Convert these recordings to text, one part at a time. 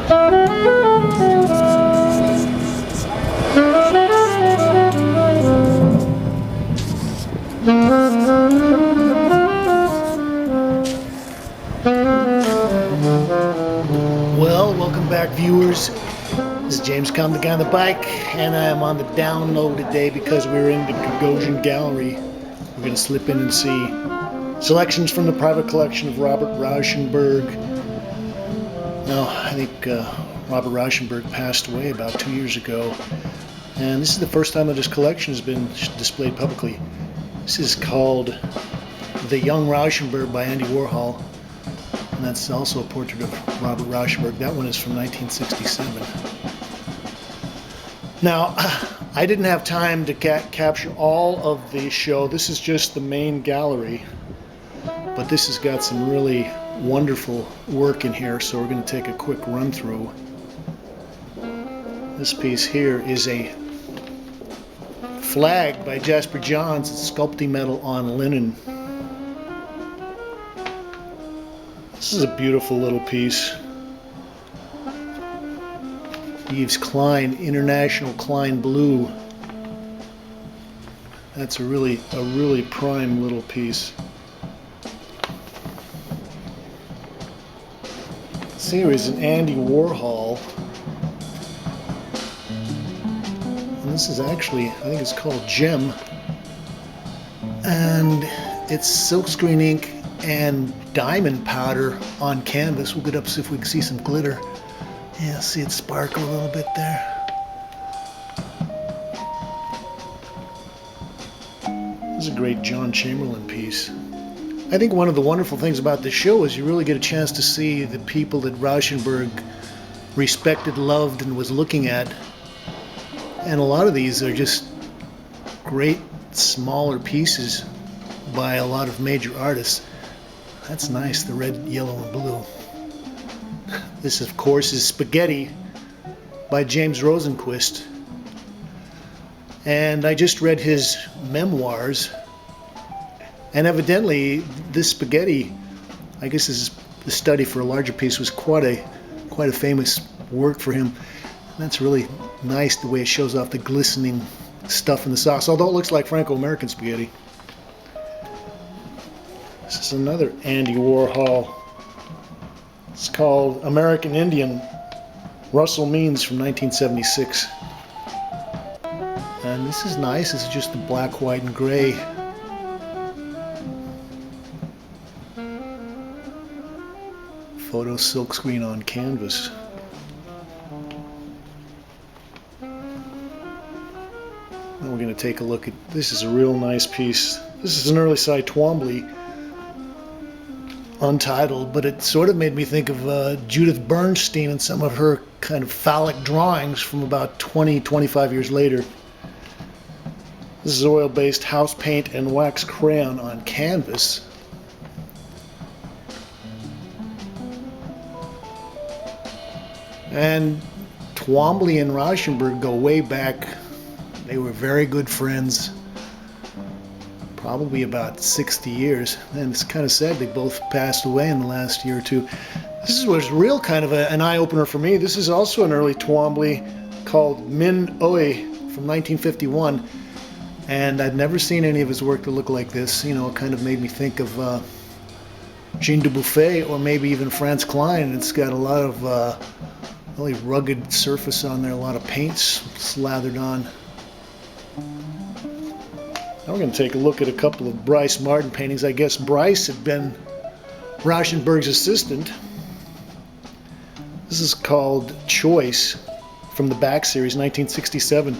Well, welcome back, viewers. This is James Come, the guy on the bike, and I am on the down low today because we're in the Gagosian gallery. We're going to slip in and see selections from the private collection of Robert Rauschenberg. Now, I think Robert Rauschenberg passed away about 2 years ago, and this is the first time that his collection has been displayed publicly. This is called The Young Rauschenberg by Andy Warhol, and that's also a portrait of Robert Rauschenberg. That one is from 1967. Now, I didn't have time to capture all of the show. This is just the main gallery, but this has got some really wonderful work in here, so we're going to take a quick run through. This piece here is a flag by Jasper Johns. It's sculpting metal on linen. This is a beautiful little piece. Yves Klein, International Klein Blue. That's a really prime little piece. This here is an Andy Warhol. And this is actually, I think it's called Gem. And it's silkscreen ink and diamond powder on canvas. We'll get up see if we can see some glitter. Yeah, see it sparkle a little bit there. This is a great John Chamberlain piece. I think one of the wonderful things about this show is you really get a chance to see the people that Rauschenberg respected, loved, and was looking at. And a lot of these are just great smaller pieces by a lot of major artists. That's nice, the red, yellow, and blue. This, of course, is Spaghetti by James Rosenquist. And I just read his memoirs. And evidently, this Spaghetti, I guess this is the study for a larger piece, was quite a famous work for him. And that's really nice, the way it shows off the glistening stuff in the sauce, although it looks like Franco-American spaghetti. This is another Andy Warhol. It's called American Indian, Russell Means, from 1976. And this is nice. This is just the black, white, and gray. Photo silkscreen on canvas. Now we're going to take a look at, this is a real nice piece. This is an early side Twombly, Untitled, but it sort of made me think of Judith Bernstein and some of her kind of phallic drawings from about 25 years later. This is oil-based house paint and wax crayon on canvas. And Twombly and Rauschenberg go way back. They were very good friends. Probably about 60 years, and it's kind of sad they both passed away in the last year or two. This was real kind of an eye-opener for me. This is also an early Twombly called Min Oi from 1951, and I'd never seen any of his work that looked like this. You know, it kind of made me think of Jean Dubuffet or maybe even Franz Klein. It's got a lot of really rugged surface on there, a lot of paints slathered on. Now we're going to take a look at a couple of Bryce Martin paintings. I guess Bryce had been Rauschenberg's assistant. This is called Choice from the Back series, 1967.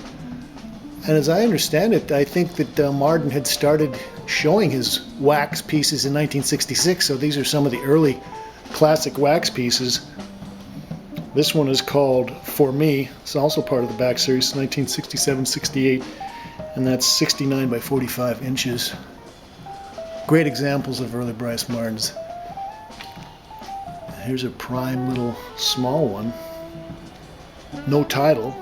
And as I understand it, I think that Martin had started showing his wax pieces in 1966, so these are some of the early classic wax pieces. This one is called For Me. It's also part of the Back series, 1967-68. And that's 69 by 45 inches. Great examples of early Bryce Martins. Here's a prime little small one. No title.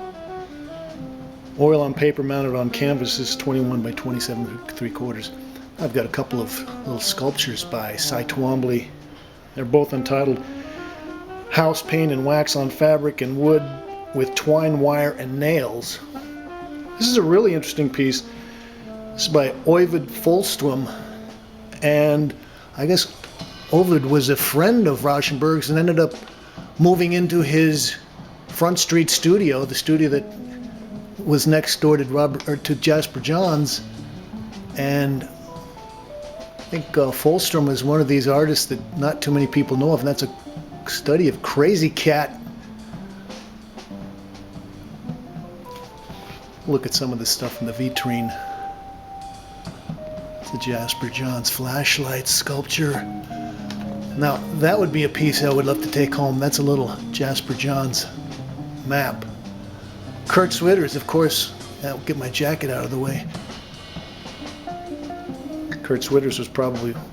Oil on paper mounted on canvas is 21 by 27 3/4. I've got a couple of little sculptures by Twombly. They're both untitled. house paint and wax on fabric and wood with twine wire and nails. This is a really interesting piece. This is by Öyvind Fahlström, and I guess Öyvind was a friend of Rauschenberg's and ended up moving into his Front Street studio, the studio that was next door to Jasper Johns. And I think Fahlström is one of these artists that not too many people know of, and that's a study of Crazy Cat. Look at some of the stuff in the vitrine. It's a Jasper Johns flashlight sculpture. Now, that would be a piece I would love to take home. That's a little Jasper Johns map. Kurt Schwitters, of course. I'll get my jacket out of the way. Kurt Schwitters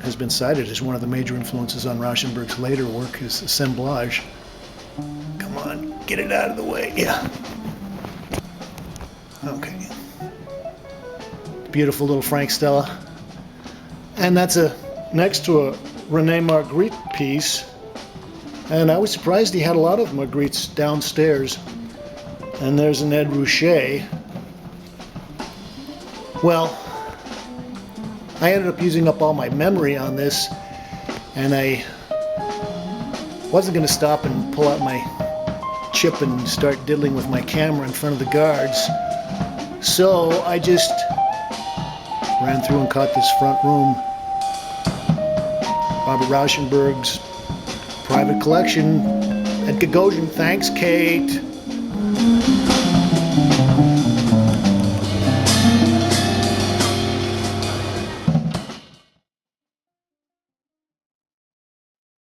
has been cited as one of the major influences on Rauschenberg's later work, his assemblage. Come on, get it out of the way. Yeah. Okay. Beautiful little Frank Stella. And that's next to a Rene Magritte piece. And I was surprised he had a lot of Magrittes downstairs. And there's an Ed Ruscha. Well, I ended up using up all my memory on this, and I wasn't going to stop and pull out my chip and start diddling with my camera in front of the guards. So I just ran through and caught this front room. Robert Rauschenberg's private collection at Gagosian. Thanks, Kate.